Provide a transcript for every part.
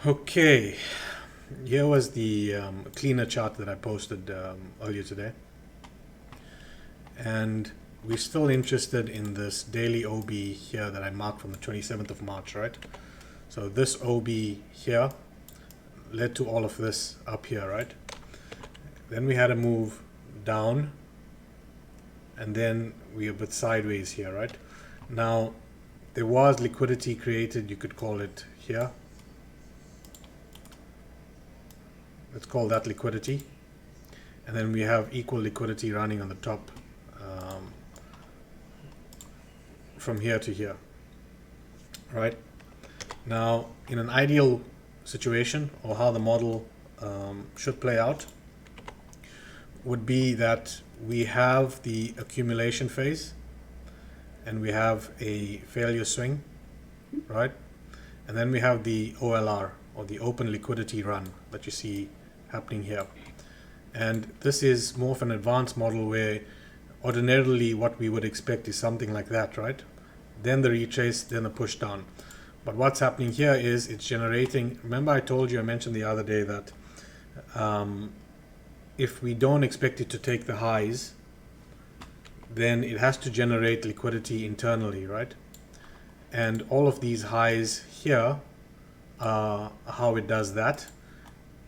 Okay, here was the cleaner chart that I posted earlier today, and we're still interested in this daily OB here that I marked from the 27th of March, right? So this OB here led to all of this up here, right? Then we had a move down, and then we are a bit sideways here, right? Now, there was liquidity created, you could call it here. Let's call that liquidity. And then we have equal liquidity running on the top from here to here, right? Now, in an ideal situation, or how the model should play out, would be that we have the accumulation phase and we have a failure swing, right? And then we have the OLR, or the open liquidity run, that you see happening here. And this is more of an advanced model where ordinarily what we would expect is something like that, right? Then the retrace, then the push down. But what's happening here is it's generating, remember I mentioned the other day that if we don't expect it to take the highs, then it has to generate liquidity internally, right? And all of these highs here are how it does that.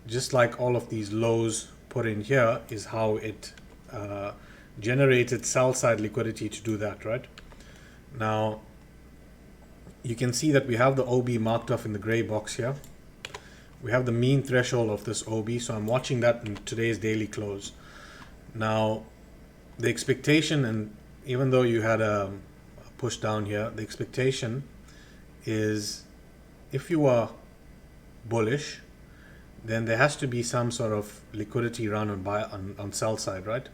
Just like all of these lows put in here is how it generated sell side liquidity to do that, right? Now, you can see that we have the OB marked off in the gray box here. We have the mean threshold of this OB, so I'm watching that in today's daily close. Now, the expectation, and even though you had a push down here, the expectation is if you are bullish, then there has to be some sort of liquidity run on sell side, right?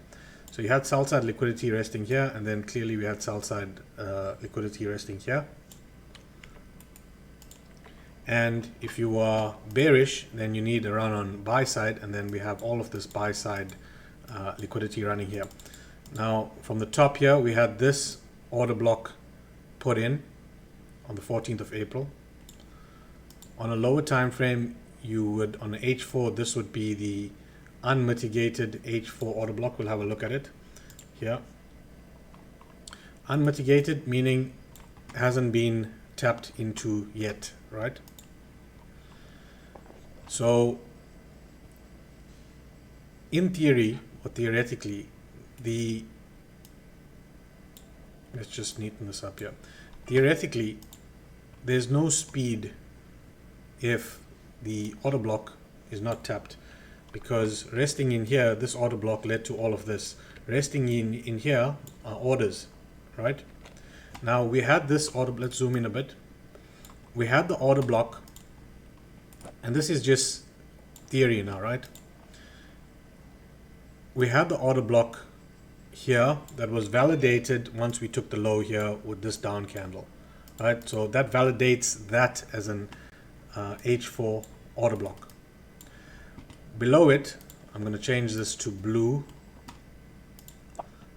So you had sell side liquidity resting here, and then clearly we had sell side liquidity resting here. And if you are bearish, then you need a run on buy side, and then we have all of this buy side liquidity running here. Now, from the top here, we had this order block put in on the 14th of April. On a lower time frame, you would, on the H4, this would be the unmitigated H4 order block. We'll have a look at it here. Unmitigated meaning hasn't been tapped into yet, right? So in theory, or theoretically, let's just neaten this up here. Theoretically, there's no speed if the order block is not tapped, because resting in here, this order block led to all of this. Resting in here are orders, right? Now we had this order, let's zoom in a bit. We had the order block, and this is just theory now, right? We had the order block here that was validated once we took the low here with this down candle, right? So that validates that as an H4 order block. Below it, I'm going to change this to blue.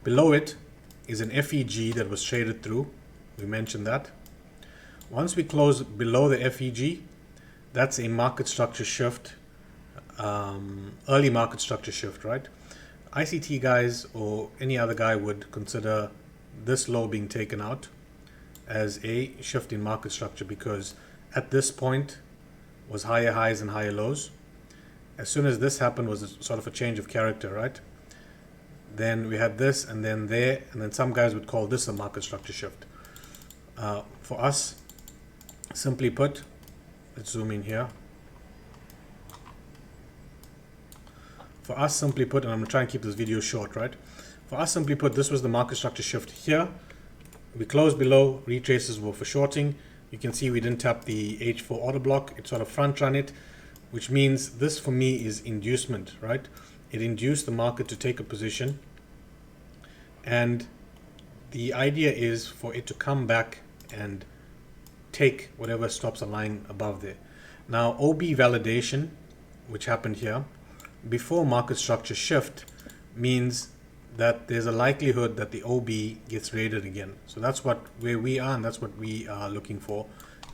Below it is an FEG that was traded through. We mentioned that. Once we close below the FEG, that's a market structure shift, early market structure shift, right? ICT guys or any other guy would consider this low being taken out as a shift in market structure, because at this point was higher highs and higher lows. As soon as this happened was a sort of a change of character, right? Then we had this, and then there, and then some guys would call this a market structure shift. For us, simply put, let's zoom in here. For us, simply put, and I'm gonna try and keep this video short, right? For us, simply put, this was the market structure shift here. We closed below, retraces were for shorting. You can see we didn't tap the H4 order block. It sort of front run it, which means this for me is inducement, right? It induced the market to take a position. And the idea is for it to come back and take whatever stops are lying above there. Now, OB validation, which happened here, before market structure shift, means that there's a likelihood that the OB gets raided again. So that's where we are, and that's what we are looking for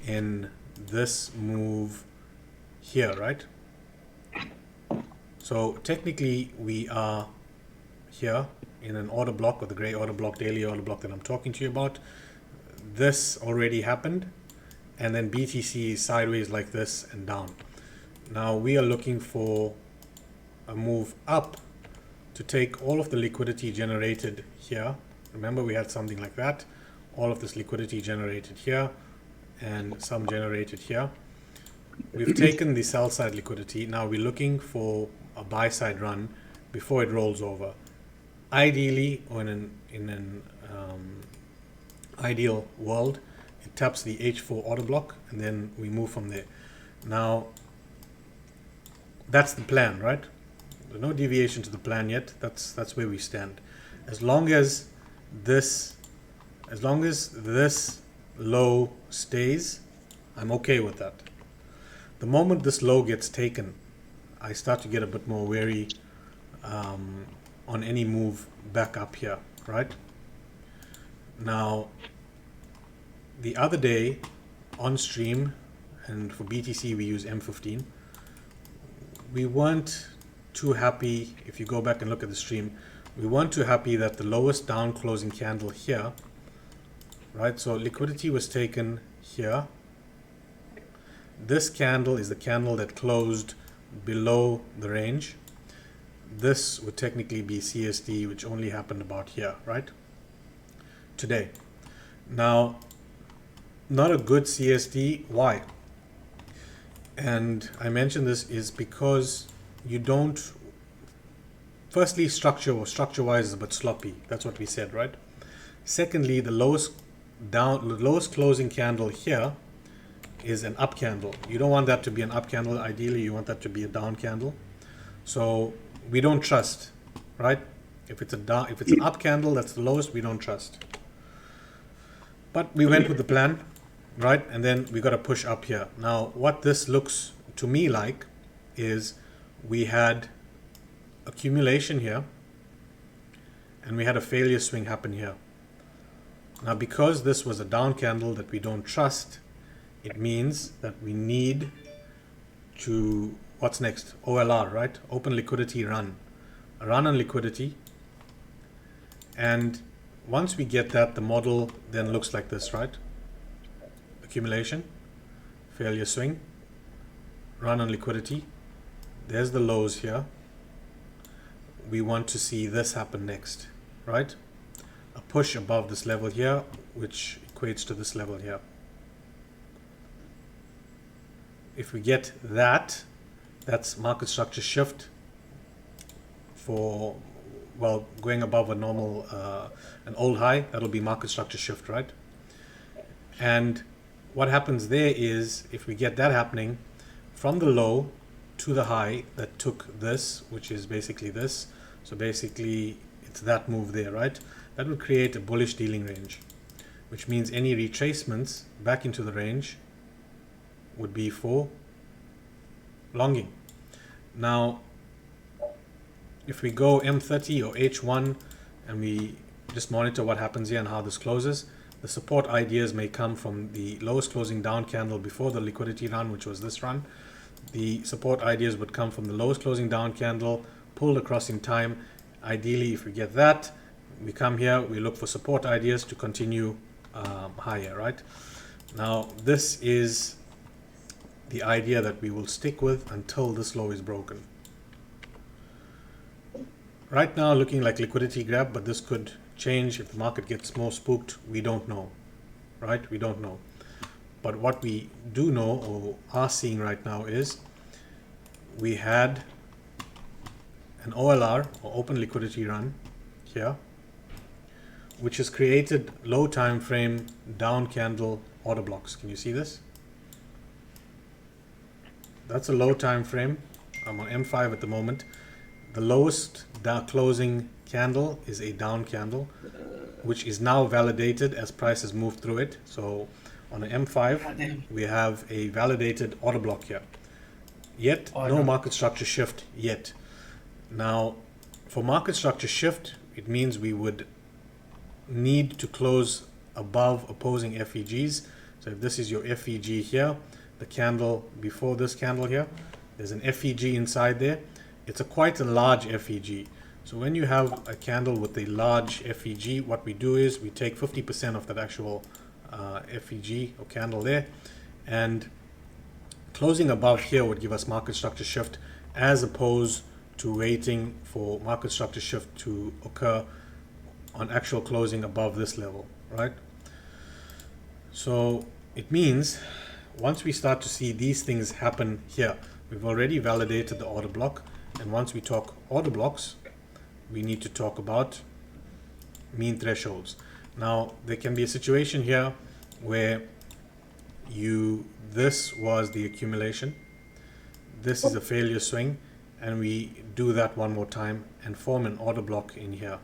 in this move here, right? So technically we are here in an order block, or the gray order block, daily order block that I'm talking to you about. This already happened, and then BTC is sideways like this and down. Now we are looking for a move up to take all of the liquidity generated here. Remember, we had something like that. All of this liquidity generated here and some generated here. We've taken the sell side liquidity. Now we're looking for a buy side run before it rolls over. Ideally, or in an ideal world, it taps the H4 order block, and then we move from there. Now, that's the plan, right? There's no deviation to the plan yet. That's where we stand. As long as this low stays, I'm okay with that. The moment this low gets taken, I start to get a bit more wary on any move back up here, right? Now, the other day on stream, and for BTC we use M15, we weren't too happy. If you go back and look at the stream, we weren't too happy that the lowest down closing candle here, right? So liquidity was taken here. This candle is the candle that closed below the range. This would technically be CSD, which only happened about here, right? Today. Now, not a good CSD. Why? And I mention this is because you don't, firstly, structure-wise is a bit sloppy. That's what we said, right? Secondly, the lowest closing candle here is an up candle. You don't want that to be an up candle. Ideally, you want that to be a down candle. So we don't trust, right? If it's an up candle, that's the lowest, we don't trust. But we went with the plan, right? And then we got to push up here. Now, what this looks to me like is we had accumulation here, and we had a failure swing happen here. Now, because this was a down candle that we don't trust, it means that we need to, what's next? OLR, right? Open liquidity run. A run on liquidity. And once we get that, the model then looks like this, right? Accumulation, failure swing, run on liquidity. There's the lows here. We want to see this happen next, right? A push above this level here, which equates to this level here. If we get that, that's market structure shift for, well, going above a normal, an old high. That'll be market structure shift, right? And what happens there is, if we get that happening, from the low to the high that took this, which is basically this, so basically it's that move there, right? That would create a bullish dealing range, which means any retracements back into the range would be for longing. Now, if we go M30 or H1 and we just monitor what happens here and how this closes, the support ideas may come from the lowest closing down candle before the liquidity run, which was this run. The support ideas would come from the lowest closing down candle pulled across in time. Ideally, if we get that, we come here, we look for support ideas to continue higher, right? Now, this is the idea that we will stick with until this low is broken. Right now, looking like liquidity grab, but this could change if the market gets more spooked. We don't know, right? We don't know. But what we do know or are seeing right now is we had an OLR, or open liquidity run here, which has created low time frame down candle order blocks. Can you see this? That's a low time frame. I'm on M5 at the moment. The lowest closing candle is a down candle, which is now validated as prices move through it. So on an M5, we have a validated order block here. Yet, no market structure shift yet. Now, for market structure shift, it means we would need to close above opposing FEGs. So if this is your FEG here, the candle before this candle here. There's an FEG inside there. It's quite a large FEG. So when you have a candle with a large FEG, what we do is we take 50% of that actual FEG or candle there, and closing above here would give us market structure shift, as opposed to waiting for market structure shift to occur on actual closing above this level, right? So it means once we start to see these things happen here, we've already validated the order block, and once we talk order blocks, we need to talk about mean thresholds. Now there can be a situation here where this was the accumulation, this is a failure swing, and we do that one more time and form an order block in here,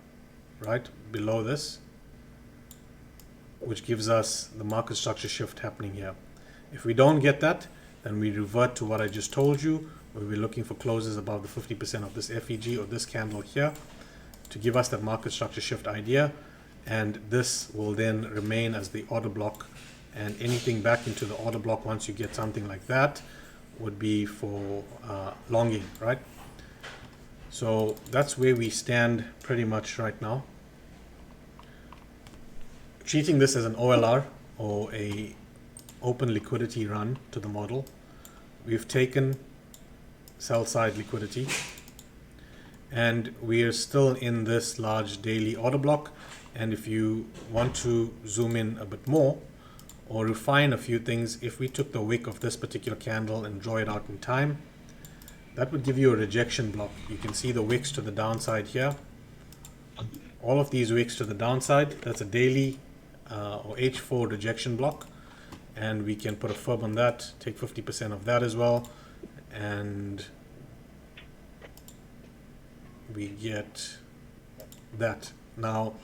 right below this, which gives us the market structure shift happening here. If we don't get that, then we revert to what I just told you, where we're looking for closes above the 50% of this FEG or this candle here to give us that market structure shift idea, and this will then remain as the order block, and anything back into the order block once you get something like that would be for longing, right? So that's where we stand pretty much right now. Treating this as an OLR, or a open liquidity run to the model, we've taken sell side liquidity, and we are still in this large daily order block. And if you want to zoom in a bit more or refine a few things, if we took the wick of this particular candle and draw it out in time, that would give you a rejection block. You can see the wicks to the downside here. All of these wicks to the downside, that's a daily or H4 rejection block, and we can put a fib on that, take 50% of that as well, and we get that. Now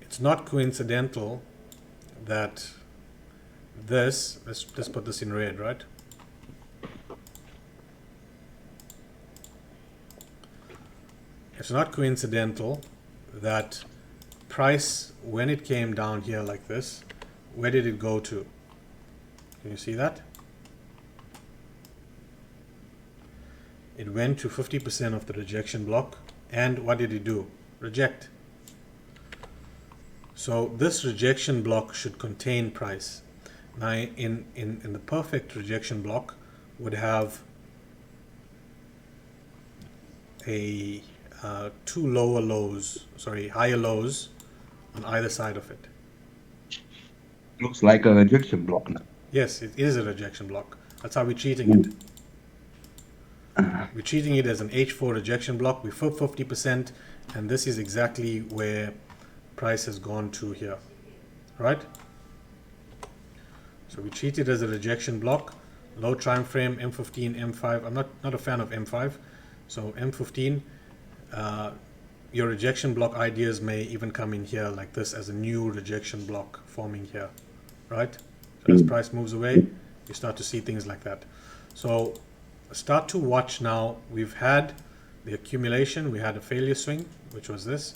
it's not coincidental that this, let's put this in red, right? It's not coincidental that price, when it came down here like this, where did it go to? Can you see that? It went to 50% of the rejection block, and what did it do? Reject. So this rejection block should contain price. Now in the perfect rejection block would have a higher lows on either side of it. Looks like a rejection block now. Yes, it is a rejection block. That's how we're treating it. We're treating it as an H4 rejection block. We flip 50%, and this is exactly where price has gone to here, right? So we treat it as a rejection block. Low time frame, M15, M5. I'm not a fan of M5. So M15, your rejection block ideas may even come in here like this as a new rejection block forming here, right? So as price moves away, you start to see things like that. So start to watch now. We've had the accumulation, we had a failure swing, which was this,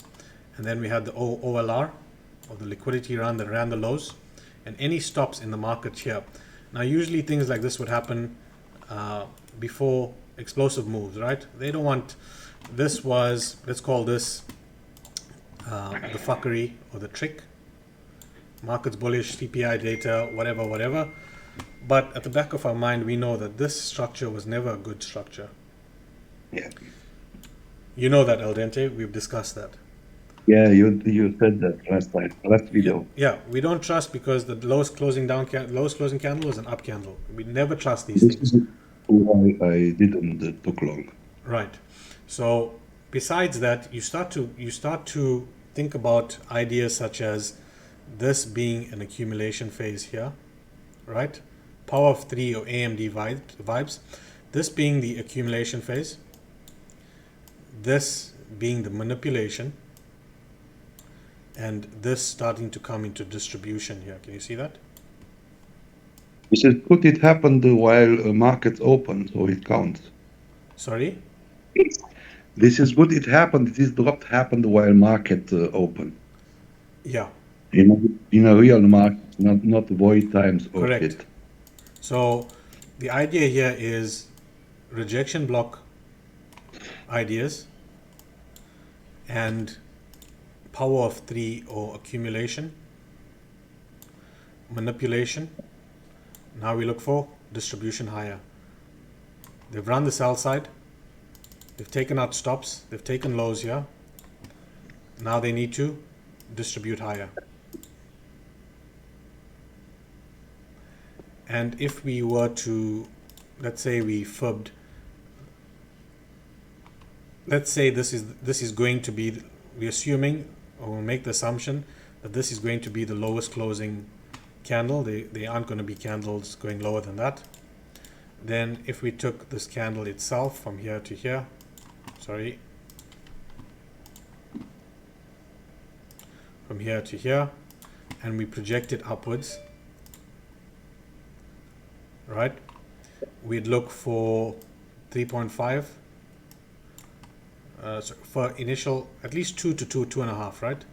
and then we had the OLR, or the liquidity run that ran the lows, and any stops in the market here. Now usually things like this would happen before explosive moves, right? They don't want, this was, let's call this the fuckery or the trick. Markets bullish, CPI data, whatever. But at the back of our mind, we know that this structure was never a good structure. Yeah. You know that, El Dente. We've discussed that. Yeah, you said that last video. Yeah, we don't trust because the lowest closing candle is an up candle. We never trust these things. This is why I didn't took long. Right. So besides that, you start to think about ideas such as this being an accumulation phase here, right? Power of 3 or AMD vibes. This being the accumulation phase. This being the manipulation. And this starting to come into distribution here. Can you see that? This is what it happened while markets open, so it counts. Sorry? This is what it happened. This drop happened while market open. Yeah. In a real market, not void times or correct. it. So the idea here is rejection block ideas and power of 3 or accumulation, manipulation. Now we look for distribution higher. They've run the sell side, they've taken out stops, they've taken lows here. Now they need to distribute higher. And if we were to, let's say we fibbed, let's say this is going to be, we're assuming, or we'll make the assumption that this is going to be the lowest closing candle. They aren't going to be candles going lower than that. Then if we took this candle itself from here to here, from here to here, and we project it upwards, right? We'd look for 3.5, so for initial at least 2 to 2.5, right?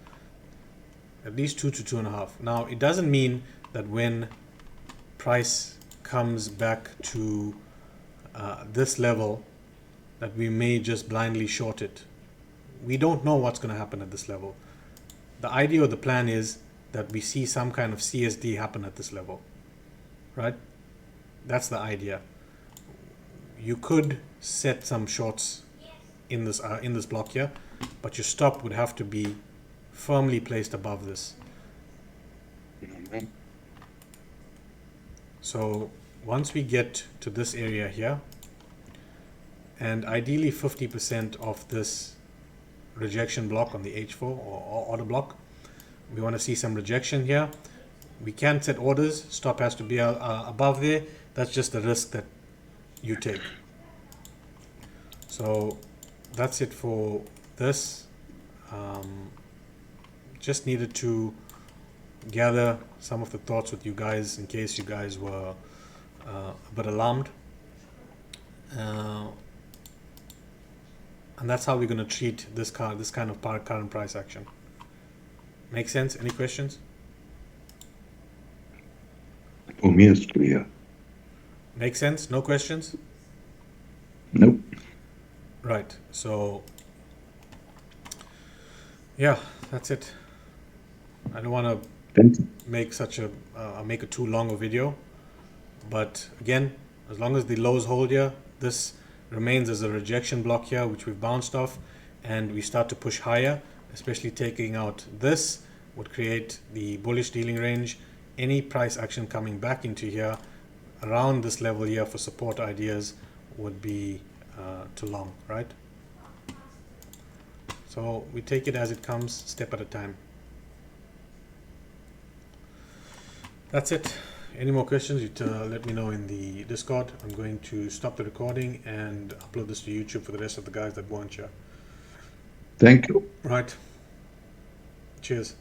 At least 2 to 2.5. Now it doesn't mean that when price comes back to this level that we may just blindly short it. We don't know what's going to happen at this level. The idea or the plan is that we see some kind of CSD happen at this level, right? That's the idea. You could set some shorts in this block here, but your stop would have to be firmly placed above this. So once we get to this area here, and ideally 50% of this rejection block on the H4 or order block, we want to see some rejection here. We can set orders, stop has to be above there. That's just the risk that you take. So that's it for this. Just needed to gather some of the thoughts with you guys in case you guys were a bit alarmed. And that's how we're going to treat this kind of current price action. Make sense? Any questions? For me, it's clear. Make sense? No questions? Nope. Right. So, yeah, that's it. I don't want to make make a too long a video, but again, as long as the lows hold here, this remains as a rejection block here, which we've bounced off, and we start to push higher, especially taking out this would create the bullish dealing range. Any price action coming back into here around this level here for support ideas would be too long, right? So we take it as it comes, step at a time. That's it. Any more questions, you let me know in the Discord. I'm going to stop the recording and upload this to YouTube for the rest of the guys that want you. Thank you. Right. Cheers.